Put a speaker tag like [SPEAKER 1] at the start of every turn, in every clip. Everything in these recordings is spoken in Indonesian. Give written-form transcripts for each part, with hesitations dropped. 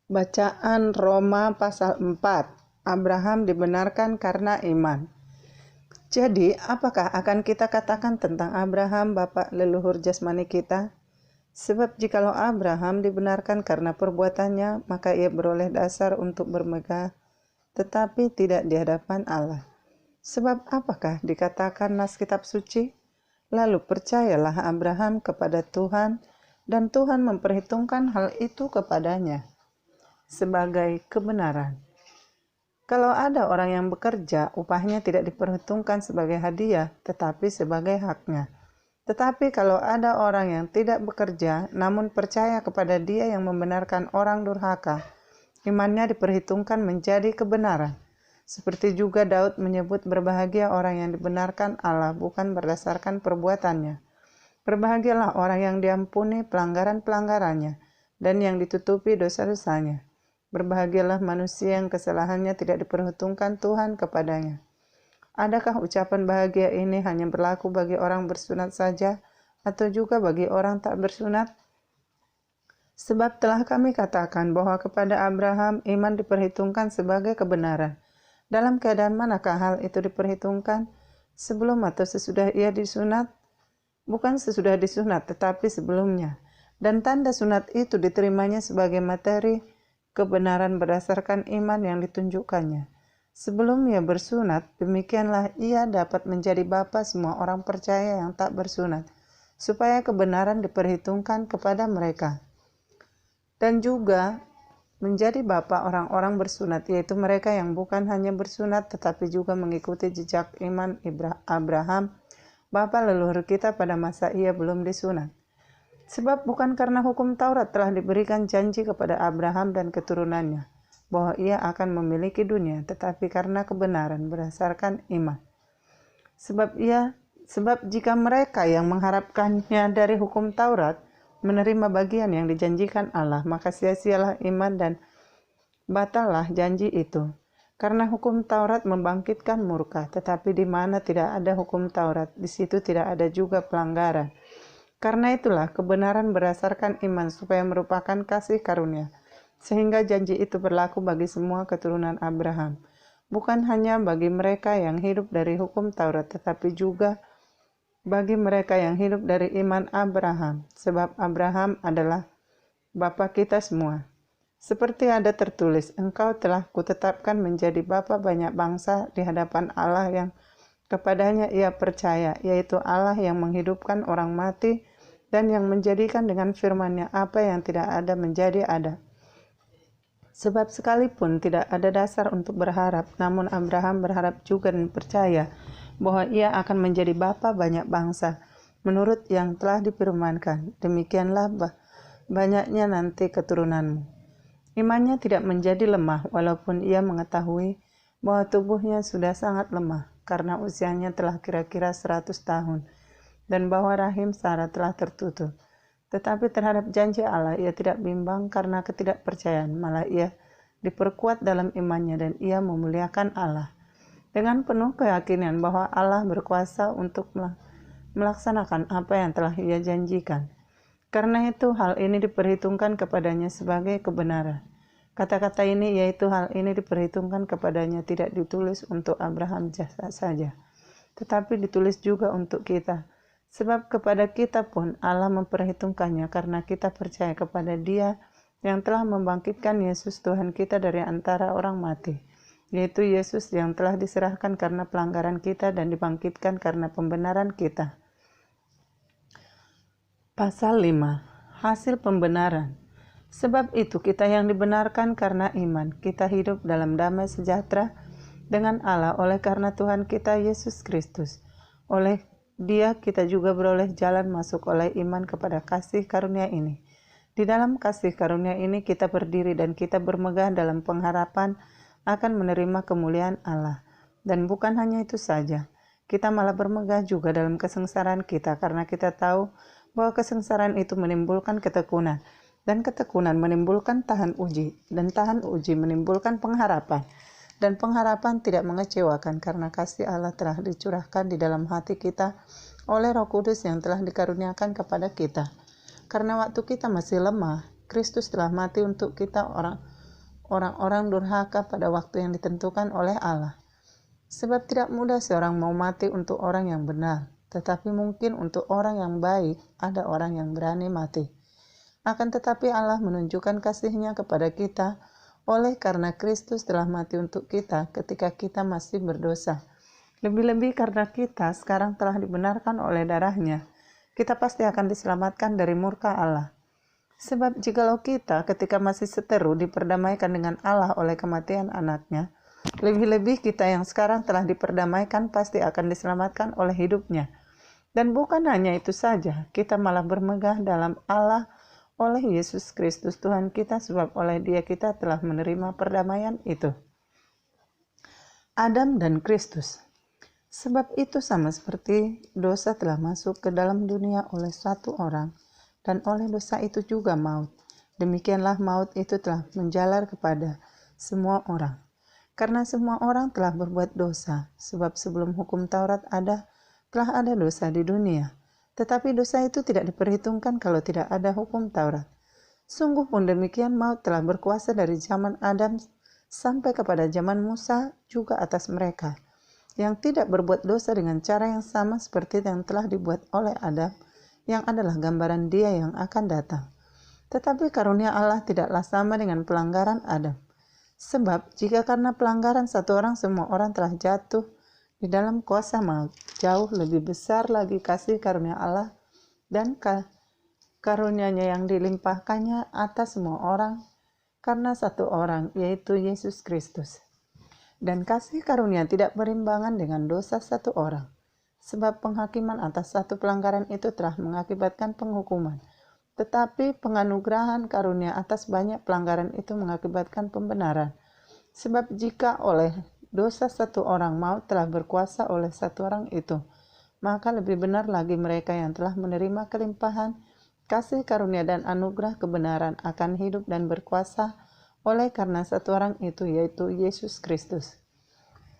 [SPEAKER 1] Bacaan Roma pasal 4. Abraham dibenarkan karena iman. Jadi, apakah akan kita katakan tentang Abraham, bapa leluhur jasmani kita? Sebab jikalau Abraham dibenarkan karena perbuatannya, maka ia beroleh dasar untuk bermegah, tetapi tidak di hadapan Allah. Sebab apakah dikatakan nas kitab suci? Lalu percayalah Abraham kepada Tuhan, dan Tuhan memperhitungkan hal itu kepadanya sebagai kebenaran. Kalau ada orang yang bekerja, upahnya tidak diperhitungkan sebagai hadiah, tetapi sebagai haknya. Tetapi kalau ada orang yang tidak bekerja, namun percaya kepada Dia yang membenarkan orang durhaka, imannya diperhitungkan menjadi kebenaran. Seperti juga Daud menyebut berbahagia orang yang dibenarkan Allah bukan berdasarkan perbuatannya. Berbahagialah orang yang diampuni pelanggaran-pelanggarannya dan yang ditutupi dosa-dosanya. Berbahagialah manusia yang kesalahannya tidak diperhitungkan Tuhan kepadanya. Adakah ucapan bahagia ini hanya berlaku bagi orang bersunat saja, atau juga bagi orang tak bersunat? Sebab telah kami katakan bahwa kepada Abraham iman diperhitungkan sebagai kebenaran. Dalam keadaan manakah hal itu diperhitungkan? Sebelum atau sesudah ia disunat? Bukan sesudah disunat, tetapi sebelumnya. Dan tanda sunat itu diterimanya sebagai materi kebenaran berdasarkan iman yang ditunjukkannya. Sebelum ia bersunat, demikianlah ia dapat menjadi bapa semua orang percaya yang tak bersunat, supaya kebenaran diperhitungkan kepada mereka. Dan juga menjadi bapa orang-orang bersunat, yaitu mereka yang bukan hanya bersunat, tetapi juga mengikuti jejak iman Abraham, bapa leluhur kita pada masa ia belum disunat. Sebab bukan karena hukum Taurat telah diberikan janji kepada Abraham dan keturunannya, bahwa ia akan memiliki dunia, tetapi karena kebenaran berdasarkan iman. Sebab jika mereka yang mengharapkannya dari hukum Taurat menerima bagian yang dijanjikan Allah, maka sia-sialah iman dan batallah janji itu. Karena hukum Taurat membangkitkan murka, tetapi di mana tidak ada hukum Taurat, di situ tidak ada juga pelanggaran. Karena itulah kebenaran berdasarkan iman supaya merupakan kasih karunia, sehingga janji itu berlaku bagi semua keturunan Abraham, bukan hanya bagi mereka yang hidup dari hukum Taurat, tetapi juga bagi mereka yang hidup dari iman Abraham, sebab Abraham adalah bapa kita semua. Seperti ada tertulis, engkau telah kutetapkan menjadi bapa banyak bangsa di hadapan Allah yang kepadanya ia percaya, yaitu Allah yang menghidupkan orang mati dan yang menjadikan dengan firman-Nya apa yang tidak ada menjadi ada. Sebab sekalipun tidak ada dasar untuk berharap, namun Abraham berharap juga dan percaya bahwa ia akan menjadi bapa banyak bangsa, menurut yang telah difirmankan, demikianlah banyaknya nanti keturunanmu. Imannya tidak menjadi lemah, walaupun ia mengetahui bahwa tubuhnya sudah sangat lemah, karena usianya telah kira-kira 100 tahun, dan bahwa rahim Sarah telah tertutup. Tetapi terhadap janji Allah ia tidak bimbang karena ketidakpercayaan, malah ia diperkuat dalam imannya dan ia memuliakan Allah, dengan penuh keyakinan bahwa Allah berkuasa untuk melaksanakan apa yang telah ia janjikan. Karena itu hal ini diperhitungkan kepadanya sebagai kebenaran. Kata-kata ini yaitu hal ini diperhitungkan kepadanya tidak ditulis untuk Abraham saja, tetapi ditulis juga untuk kita. Sebab kepada kita pun Allah memperhitungkannya karena kita percaya kepada Dia yang telah membangkitkan Yesus Tuhan kita dari antara orang mati, yaitu Yesus yang telah diserahkan karena pelanggaran kita dan dibangkitkan karena pembenaran kita. Pasal 5. Hasil pembenaran. Sebab itu kita yang dibenarkan karena iman, kita hidup dalam damai sejahtera dengan Allah oleh karena Tuhan kita Yesus Kristus. Oleh Dia kita juga beroleh jalan masuk oleh iman kepada kasih karunia ini. Di dalam kasih karunia ini kita berdiri dan kita bermegah dalam pengharapan akan menerima kemuliaan Allah. Dan bukan hanya itu saja, kita malah bermegah juga dalam kesengsaraan kita karena kita tahu bahwa kesengsaraan itu menimbulkan ketekunan, dan ketekunan menimbulkan tahan uji, dan tahan uji menimbulkan pengharapan, dan pengharapan tidak mengecewakan karena kasih Allah telah dicurahkan di dalam hati kita oleh Roh Kudus yang telah dikaruniakan kepada kita. Karena waktu kita masih lemah, Kristus telah mati untuk kita orang-orang durhaka pada waktu yang ditentukan oleh Allah. Sebab tidak mudah seorang mau mati untuk orang yang benar, tetapi mungkin untuk orang yang baik ada orang yang berani mati. Akan tetapi Allah menunjukkan kasih-Nya kepada kita oleh karena Kristus telah mati untuk kita ketika kita masih berdosa. Lebih-lebih karena kita sekarang telah dibenarkan oleh darah-Nya, kita pasti akan diselamatkan dari murka Allah. Sebab jikalau kita ketika masih seteru diperdamaikan dengan Allah oleh kematian anak-Nya, lebih-lebih kita yang sekarang telah diperdamaikan pasti akan diselamatkan oleh hidup-Nya. Dan bukan hanya itu saja, kita malah bermegah dalam Allah oleh Yesus Kristus Tuhan kita, sebab oleh Dia kita telah menerima perdamaian itu. Adam dan Kristus. Sebab itu sama seperti dosa telah masuk ke dalam dunia oleh satu orang, dan oleh dosa itu juga maut. Demikianlah maut itu telah menjalar kepada semua orang. Karena semua orang telah berbuat dosa, sebab sebelum hukum Taurat ada, telah ada dosa di dunia. Tetapi dosa itu tidak diperhitungkan kalau tidak ada hukum Taurat. Sungguh pun demikian maut telah berkuasa dari zaman Adam sampai kepada zaman Musa juga atas mereka, yang tidak berbuat dosa dengan cara yang sama seperti yang telah dibuat oleh Adam, yang adalah gambaran Dia yang akan datang. Tetapi karunia Allah tidaklah sama dengan pelanggaran Adam. Sebab jika karena pelanggaran satu orang semua orang telah jatuh di dalam kuasa maut, jauh lebih besar lagi kasih karunia Allah dan karunia-Nya yang dilimpahkannya atas semua orang karena satu orang, yaitu Yesus Kristus. Dan kasih karunia tidak berimbangan dengan dosa satu orang, sebab penghakiman atas satu pelanggaran itu telah mengakibatkan penghukuman. Tetapi penganugerahan karunia atas banyak pelanggaran itu mengakibatkan pembenaran. Sebab jika oleh dosa satu orang maut telah berkuasa oleh satu orang itu, maka lebih benar lagi mereka yang telah menerima kelimpahan kasih karunia dan anugerah kebenaran akan hidup dan berkuasa oleh karena satu orang itu, yaitu Yesus Kristus.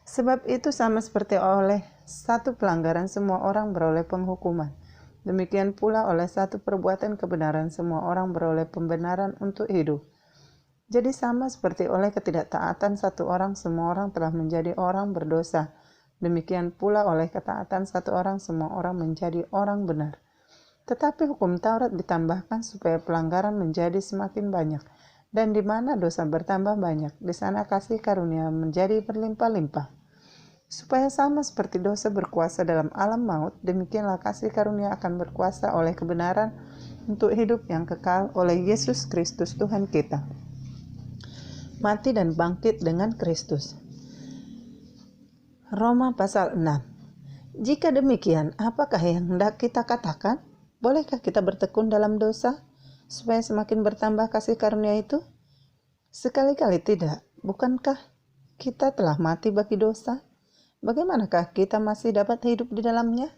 [SPEAKER 1] Sebab itu sama seperti oleh satu pelanggaran semua orang beroleh penghukuman, demikian pula oleh satu perbuatan kebenaran semua orang beroleh pembenaran untuk hidup. Jadi sama seperti oleh ketidaktaatan satu orang semua orang telah menjadi orang berdosa, demikian pula oleh ketaatan satu orang semua orang menjadi orang benar. Tetapi hukum Taurat ditambahkan supaya pelanggaran menjadi semakin banyak, dan di mana dosa bertambah banyak, di sana kasih karunia menjadi berlimpah-limpah. Supaya sama seperti dosa berkuasa dalam alam maut, demikianlah kasih karunia akan berkuasa oleh kebenaran untuk hidup yang kekal oleh Yesus Kristus Tuhan kita. Mati dan bangkit dengan Kristus. Roma pasal 6. Jika demikian, apakah yang hendak kita katakan? Bolehkah kita bertekun dalam dosa supaya semakin bertambah kasih karunia itu? Sekali-kali tidak. Bukankah kita telah mati bagi dosa? Bagaimanakah kita masih dapat hidup di dalamnya?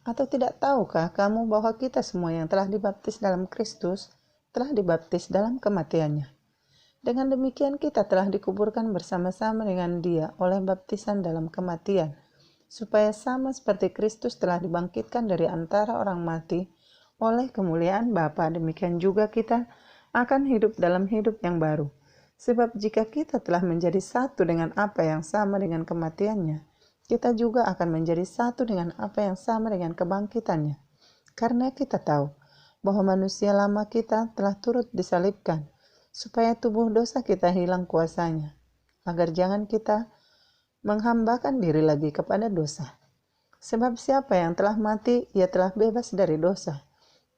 [SPEAKER 1] Atau tidak tahukah kamu bahwa kita semua yang telah dibaptis dalam Kristus telah dibaptis dalam kematiannya? Dengan demikian kita telah dikuburkan bersama-sama dengan Dia oleh baptisan dalam kematian, supaya sama seperti Kristus telah dibangkitkan dari antara orang mati oleh kemuliaan Bapa, demikian juga kita akan hidup dalam hidup yang baru. Sebab jika kita telah menjadi satu dengan apa yang sama dengan kematiannya, kita juga akan menjadi satu dengan apa yang sama dengan kebangkitannya. Karena kita tahu bahwa manusia lama kita telah turut disalibkan, supaya tubuh dosa kita hilang kuasanya, agar jangan kita menghambakan diri lagi kepada dosa. Sebab siapa yang telah mati, ia telah bebas dari dosa.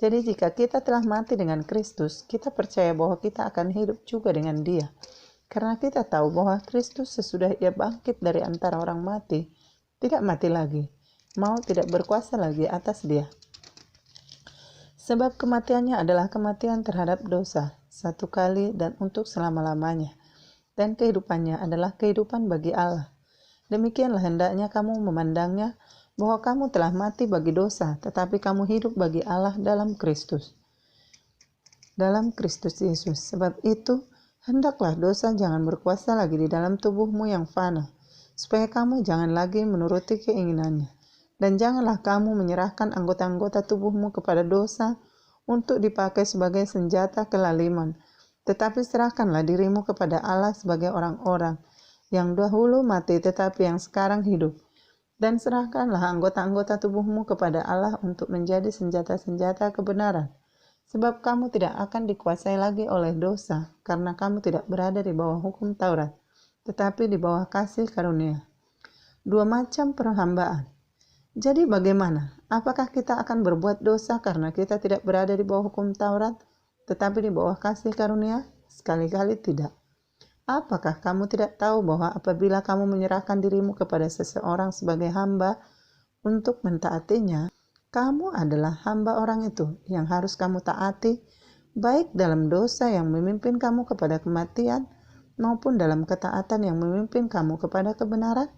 [SPEAKER 1] Jadi jika kita telah mati dengan Kristus, kita percaya bahwa kita akan hidup juga dengan Dia. Karena kita tahu bahwa Kristus sesudah Ia bangkit dari antara orang mati, tidak mati lagi, maut tidak berkuasa lagi atas Dia. Sebab kematiannya adalah kematian terhadap dosa, satu kali dan untuk selama-lamanya. Dan kehidupannya adalah kehidupan bagi Allah. Demikianlah hendaknya kamu memandangnya, bahwa kamu telah mati bagi dosa, tetapi kamu hidup bagi Allah dalam Kristus Yesus. Sebab itu, hendaklah dosa jangan berkuasa lagi di dalam tubuhmu yang fana, supaya kamu jangan lagi menuruti keinginannya. Dan janganlah kamu menyerahkan anggota-anggota tubuhmu kepada dosa untuk dipakai sebagai senjata kelaliman, Tetapi serahkanlah dirimu kepada Allah sebagai orang-orang yang dahulu mati tetapi yang sekarang hidup. Dan serahkanlah anggota-anggota tubuhmu kepada Allah untuk menjadi senjata-senjata kebenaran. Sebab kamu tidak akan dikuasai lagi oleh dosa, karena kamu tidak berada di bawah hukum Taurat, tetapi di bawah kasih karunia. Dua macam perhambaan. Jadi bagaimana? Apakah kita akan berbuat dosa karena kita tidak berada di bawah hukum Taurat, tetapi di bawah kasih karunia? Sekali-kali tidak. Apakah kamu tidak tahu bahwa apabila kamu menyerahkan dirimu kepada seseorang sebagai hamba untuk mentaatinya, kamu adalah hamba orang itu yang harus kamu taati, baik dalam dosa yang memimpin kamu kepada kematian, maupun dalam ketaatan yang memimpin kamu kepada kebenaran?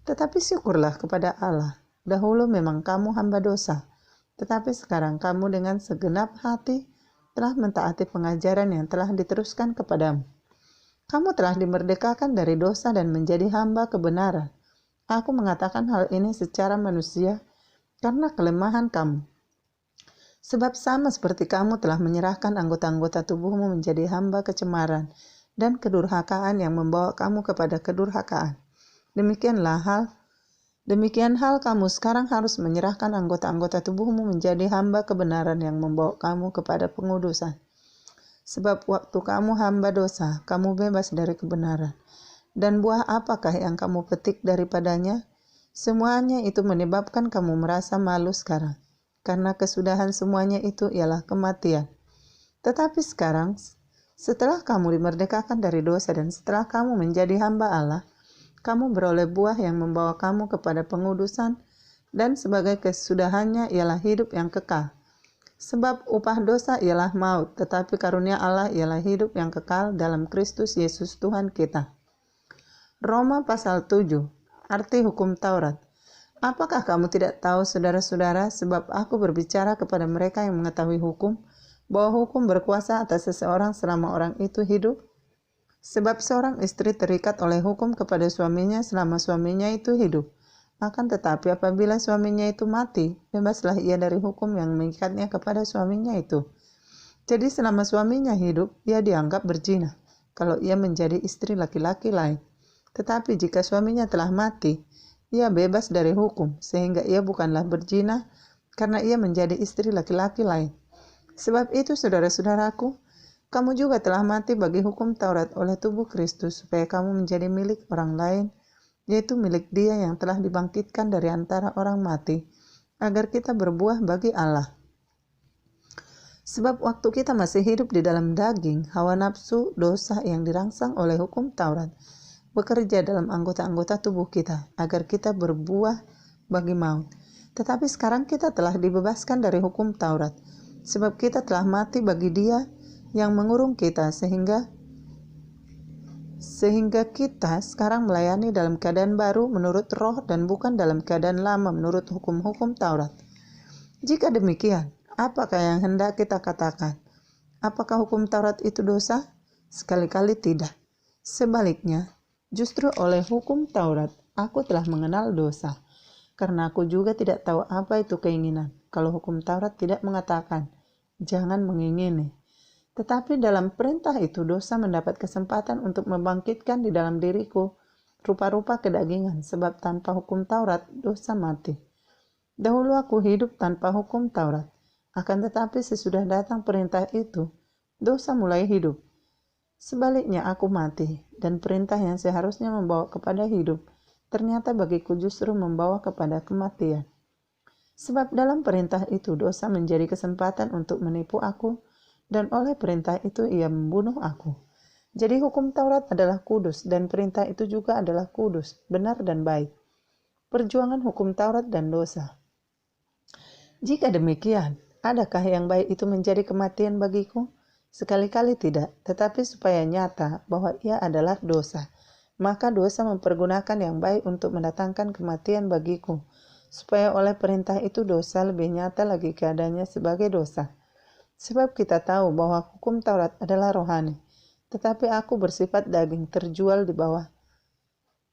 [SPEAKER 1] Tetapi syukurlah kepada Allah, dahulu memang kamu hamba dosa, tetapi sekarang kamu dengan segenap hati telah mentaati pengajaran yang telah diteruskan kepadamu. Kamu telah dimerdekakan dari dosa dan menjadi hamba kebenaran. Aku mengatakan hal ini secara manusia karena kelemahan kamu. Sebab sama seperti kamu telah menyerahkan anggota-anggota tubuhmu menjadi hamba kecemaran dan kedurhakaan yang membawa kamu kepada kedurhakaan. Demikian hal kamu sekarang harus menyerahkan anggota-anggota tubuhmu menjadi hamba kebenaran yang membawa kamu kepada pengudusan. Sebab waktu kamu hamba dosa, kamu bebas dari kebenaran. Dan buah apakah yang kamu petik daripadanya? Semuanya itu menyebabkan kamu merasa malu sekarang. Karena kesudahan semuanya itu ialah kematian. Tetapi sekarang, setelah kamu dimerdekakan dari dosa dan setelah kamu menjadi hamba Allah, kamu beroleh buah yang membawa kamu kepada pengudusan, dan sebagai kesudahannya ialah hidup yang kekal. Sebab upah dosa ialah maut, tetapi karunia Allah ialah hidup yang kekal dalam Kristus Yesus Tuhan kita. Roma pasal 7, arti hukum Taurat. Apakah kamu tidak tahu, saudara-saudara, sebab aku berbicara kepada mereka yang mengetahui hukum, bahwa hukum berkuasa atas seseorang selama orang itu hidup? Sebab seorang istri terikat oleh hukum kepada suaminya selama suaminya itu hidup. Akan tetapi apabila suaminya itu mati, bebaslah ia dari hukum yang mengikatnya kepada suaminya itu. Jadi selama suaminya hidup, ia dianggap berzina, kalau ia menjadi istri laki-laki lain. Tetapi jika suaminya telah mati, ia bebas dari hukum, sehingga ia bukanlah berzina, karena ia menjadi istri laki-laki lain. Sebab itu, saudara-saudaraku, kamu juga telah mati bagi hukum Taurat oleh tubuh Kristus, supaya kamu menjadi milik orang lain, yaitu milik Dia yang telah dibangkitkan dari antara orang mati, agar kita berbuah bagi Allah. Sebab waktu kita masih hidup di dalam daging, hawa nafsu dosa yang dirangsang oleh hukum Taurat bekerja dalam anggota-anggota tubuh kita, agar kita berbuah bagi maut. Tetapi sekarang kita telah dibebaskan dari hukum Taurat, sebab kita telah mati bagi Dia yang mengurung kita, sehingga kita sekarang melayani dalam keadaan baru menurut roh dan bukan dalam keadaan lama menurut hukum-hukum Taurat. Jika demikian, apakah yang hendak kita katakan? Apakah hukum Taurat itu dosa? Sekali-kali tidak. Sebaliknya, justru oleh hukum Taurat, aku telah mengenal dosa. Karena aku juga tidak tahu apa itu keinginan, kalau hukum Taurat tidak mengatakan, jangan mengingini. Tetapi dalam perintah itu dosa mendapat kesempatan untuk membangkitkan di dalam diriku rupa-rupa kedagingan, sebab tanpa hukum Taurat dosa mati. Dahulu aku hidup tanpa hukum Taurat, akan tetapi sesudah datang perintah itu, dosa mulai hidup. Sebaliknya aku mati, dan perintah yang seharusnya membawa kepada hidup, ternyata bagiku justru membawa kepada kematian. Sebab dalam perintah itu dosa menjadi kesempatan untuk menipu aku, dan oleh perintah itu ia membunuh aku. Jadi hukum Taurat adalah kudus, dan perintah itu juga adalah kudus, benar dan baik. Perjuangan hukum Taurat dan dosa. Jika demikian, adakah yang baik itu menjadi kematian bagiku? Sekali-kali tidak, tetapi supaya nyata bahwa ia adalah dosa. Maka dosa mempergunakan yang baik untuk mendatangkan kematian bagiku, supaya oleh perintah itu dosa lebih nyata lagi keadaannya sebagai dosa. Sebab kita tahu bahwa hukum Taurat adalah rohani, tetapi aku bersifat daging terjual di bawah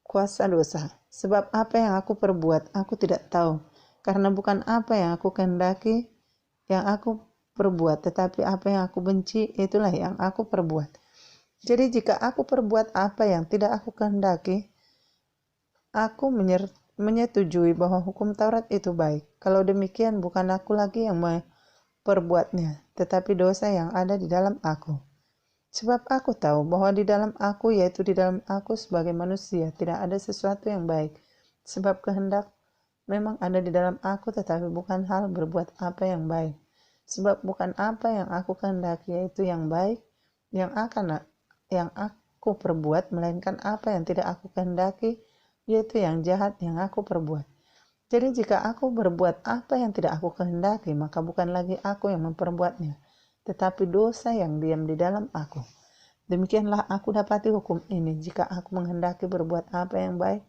[SPEAKER 1] kuasa dosa. Sebab apa yang aku perbuat, aku tidak tahu, karena bukan apa yang aku kehendaki, yang aku perbuat, tetapi apa yang aku benci itulah yang aku perbuat. Jadi jika aku perbuat apa yang tidak aku kehendaki, aku menyetujui bahwa hukum Taurat itu baik. Kalau demikian bukan aku lagi yang memperbuatnya, tetapi dosa yang ada di dalam aku. Sebab aku tahu bahwa di dalam aku, yaitu di dalam aku sebagai manusia, tidak ada sesuatu yang baik. Sebab kehendak memang ada di dalam aku, tetapi bukan hal berbuat apa yang baik. Sebab bukan apa yang aku kehendaki yaitu yang baik yang aku perbuat, melainkan apa yang tidak aku kehendaki yaitu yang jahat yang aku perbuat. Jadi jika aku berbuat apa yang tidak aku kehendaki, maka bukan lagi aku yang memperbuatnya, tetapi dosa yang diam di dalam aku. Demikianlah aku dapati hukum ini, jika aku menghendaki berbuat apa yang baik,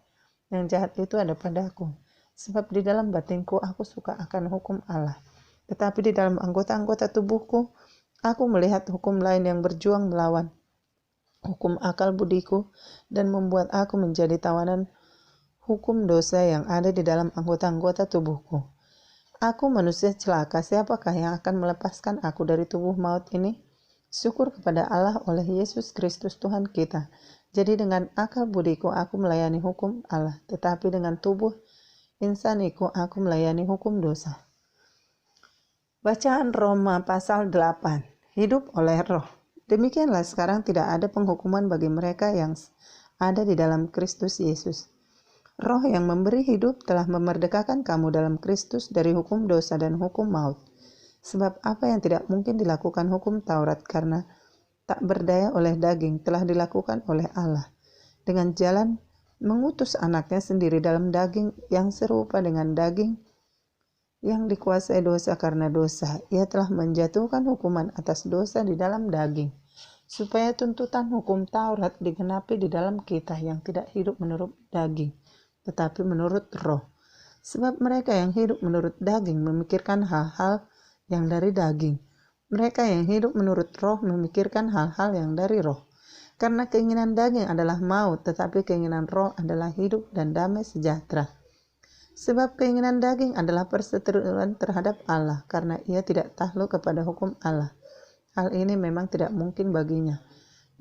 [SPEAKER 1] yang jahat itu ada padaku. Sebab di dalam batinku aku suka akan hukum Allah, tetapi di dalam anggota-anggota tubuhku, aku melihat hukum lain yang berjuang melawan hukum akal budiku dan membuat aku menjadi tawanan hukum dosa yang ada di dalam anggota-anggota tubuhku. Aku manusia celaka, siapakah yang akan melepaskan aku dari tubuh maut ini? Syukur kepada Allah oleh Yesus Kristus Tuhan kita. Jadi dengan akal budiku aku melayani hukum Allah, tetapi dengan tubuh insaniku aku melayani hukum dosa. Bacaan Roma pasal 8. Hidup oleh roh. Demikianlah sekarang tidak ada penghukuman bagi mereka yang ada di dalam Kristus Yesus. Roh yang memberi hidup telah memerdekakan kamu dalam Kristus dari hukum dosa dan hukum maut. Sebab apa yang tidak mungkin dilakukan hukum Taurat karena tak berdaya oleh daging telah dilakukan oleh Allah. Dengan jalan mengutus anaknya sendiri dalam daging yang serupa dengan daging yang dikuasai dosa karena dosa. Ia telah menjatuhkan hukuman atas dosa di dalam daging, supaya tuntutan hukum Taurat digenapi di dalam kita yang tidak hidup menurut daging, tetapi menurut roh. Sebab mereka yang hidup menurut daging memikirkan hal-hal yang dari daging. Mereka yang hidup menurut roh memikirkan hal-hal yang dari roh. Karena keinginan daging adalah maut, tetapi keinginan roh adalah hidup dan damai sejahtera. Sebab keinginan daging adalah perseteruan terhadap Allah, karena ia tidak takluk kepada hukum Allah. Hal ini memang tidak mungkin baginya.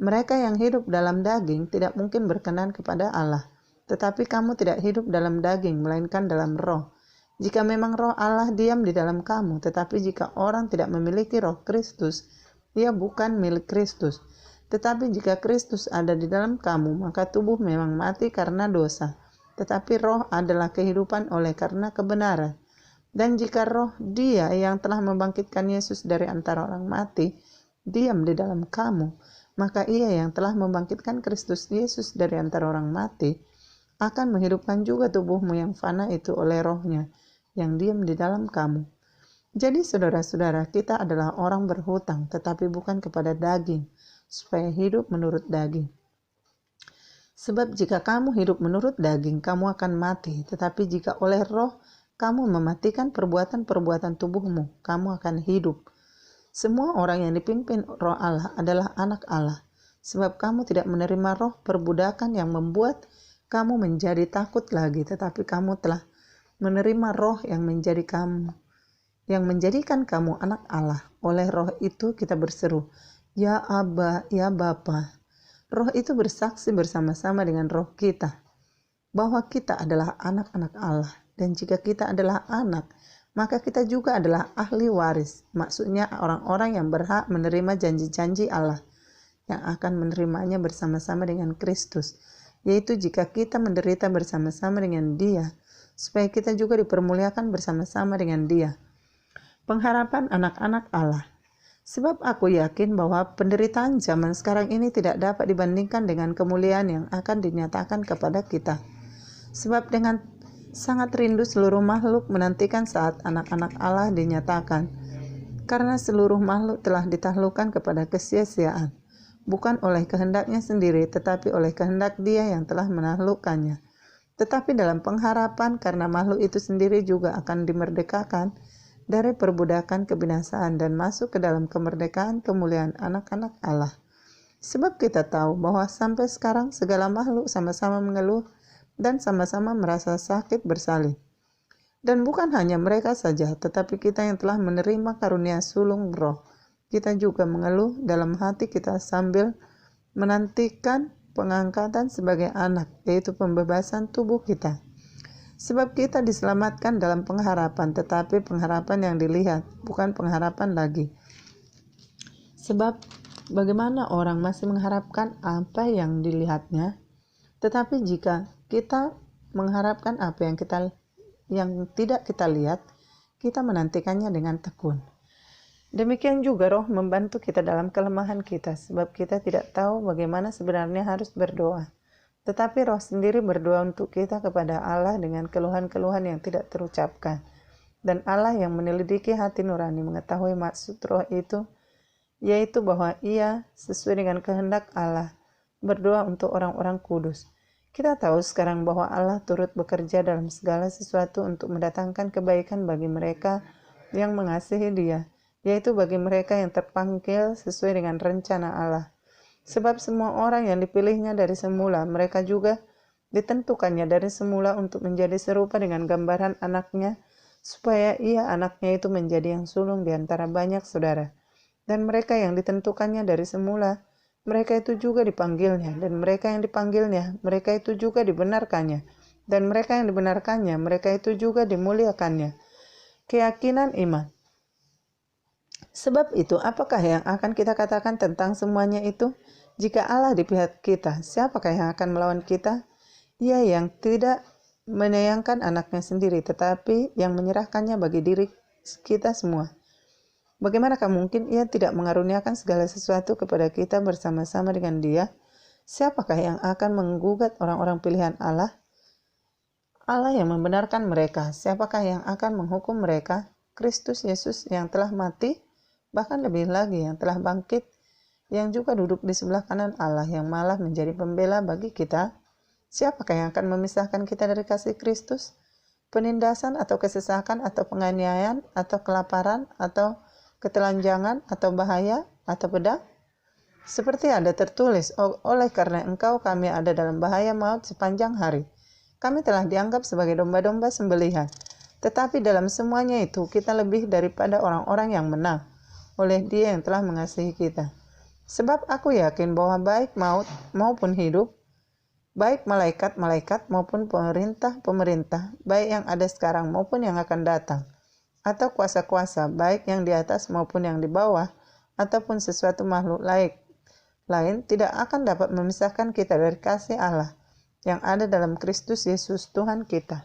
[SPEAKER 1] Mereka yang hidup dalam daging tidak mungkin berkenan kepada Allah. Tetapi kamu tidak hidup dalam daging, melainkan dalam roh. Jika memang roh Allah diam di dalam kamu, tetapi jika orang tidak memiliki roh Kristus, ia bukan milik Kristus. Tetapi jika Kristus ada di dalam kamu, maka tubuh memang mati karena dosa, tetapi roh adalah kehidupan oleh karena kebenaran. Dan jika roh Dia yang telah membangkitkan Yesus dari antara orang mati diam di dalam kamu, maka Ia yang telah membangkitkan Kristus Yesus dari antara orang mati akan menghidupkan juga tubuhmu yang fana itu oleh rohnya yang diam di dalam kamu. Jadi saudara-saudara, kita adalah orang berhutang, tetapi bukan kepada daging, supaya hidup menurut daging. Sebab jika kamu hidup menurut daging, kamu akan mati. Tetapi jika oleh roh kamu mematikan perbuatan-perbuatan tubuhmu, kamu akan hidup. Semua orang yang dipimpin roh Allah adalah anak Allah. Sebab kamu tidak menerima roh perbudakan yang membuat kamu menjadi takut lagi, tetapi kamu telah menerima roh yang menjadikan kamu anak Allah. Oleh roh itu kita berseru, Ya Aba, ya Bapa. Roh itu bersaksi bersama-sama dengan roh kita bahwa kita adalah anak-anak Allah. Dan jika kita adalah anak, maka kita juga adalah ahli waris. Maksudnya orang-orang yang berhak menerima janji-janji Allah, yang akan menerimanya bersama-sama dengan Kristus. Yaitu jika kita menderita bersama-sama dengan Dia, supaya kita juga dipermuliakan bersama-sama dengan Dia. Pengharapan anak-anak Allah. Sebab aku yakin bahwa penderitaan zaman sekarang ini tidak dapat dibandingkan dengan kemuliaan yang akan dinyatakan kepada kita. Sebab dengan sangat rindu seluruh makhluk menantikan saat anak-anak Allah dinyatakan. Karena seluruh makhluk telah ditaklukkan kepada kesia-siaan, bukan oleh kehendaknya sendiri, tetapi oleh kehendak Dia yang telah menaklukkannya. Tetapi dalam pengharapan karena makhluk itu sendiri juga akan dimerdekakan dari perbudakan kebinasaan dan masuk ke dalam kemerdekaan kemuliaan anak-anak Allah. Sebab kita tahu bahwa sampai sekarang segala makhluk sama-sama mengeluh dan sama-sama merasa sakit bersalin. Dan bukan hanya mereka saja, tetapi kita yang telah menerima karunia sulung roh. Kita juga mengeluh dalam hati kita sambil menantikan pengangkatan sebagai anak, yaitu pembebasan tubuh kita. Sebab kita diselamatkan dalam pengharapan, tetapi pengharapan yang dilihat, bukan pengharapan lagi. Sebab bagaimana orang masih mengharapkan apa yang dilihatnya? Tetapi jika kita mengharapkan apa yang tidak kita lihat, kita menantikannya dengan tekun. Demikian juga roh membantu kita dalam kelemahan kita, sebab kita tidak tahu bagaimana sebenarnya harus berdoa. Tetapi roh sendiri berdoa untuk kita kepada Allah dengan keluhan-keluhan yang tidak terucapkan. Dan Allah yang menyelidiki hati nurani mengetahui maksud roh itu, yaitu bahwa ia sesuai dengan kehendak Allah berdoa untuk orang-orang kudus. Kita tahu sekarang bahwa Allah turut bekerja dalam segala sesuatu untuk mendatangkan kebaikan bagi mereka yang mengasihi Dia, yaitu bagi mereka yang terpanggil sesuai dengan rencana Allah. Sebab semua orang yang dipilihnya dari semula, mereka juga ditentukannya dari semula untuk menjadi serupa dengan gambaran anaknya, supaya ia anaknya itu menjadi yang sulung di antara banyak saudara. Dan mereka yang ditentukannya dari semula, mereka itu juga dipanggilnya, dan mereka yang dipanggilnya, mereka itu juga dibenarkannya, dan mereka yang dibenarkannya, mereka itu juga dimuliakannya. Keyakinan iman. Sebab itu, apakah yang akan kita katakan tentang semuanya itu? Jika Allah di pihak kita, siapakah yang akan melawan kita? Ia yang tidak menyayangkan anaknya sendiri, tetapi yang menyerahkannya bagi diri kita semua. Bagaimanakah mungkin ia tidak mengaruniakan segala sesuatu kepada kita bersama-sama dengan Dia? Siapakah yang akan menggugat orang-orang pilihan Allah? Allah yang membenarkan mereka. Siapakah yang akan menghukum mereka? Kristus Yesus yang telah mati, bahkan lebih lagi yang telah bangkit, yang juga duduk di sebelah kanan Allah, yang malah menjadi pembela bagi kita. Siapakah yang akan memisahkan kita dari kasih Kristus? Penindasan atau kesesakan atau penganiayaan atau kelaparan atau ketelanjangan atau bahaya atau pedang? Seperti ada tertulis, oleh karena engkau kami ada dalam bahaya maut sepanjang hari. Kami telah dianggap sebagai domba-domba sembelihan. Tetapi dalam semuanya itu kita lebih daripada orang-orang yang menang oleh Dia yang telah mengasihi kita. Sebab aku yakin bahwa baik maut maupun hidup, baik malaikat-malaikat maupun pemerintah-pemerintah, baik yang ada sekarang maupun yang akan datang, atau kuasa-kuasa, baik yang di atas maupun yang di bawah, ataupun sesuatu makhluk lain, tidak akan dapat memisahkan kita dari kasih Allah yang ada dalam Kristus Yesus Tuhan kita.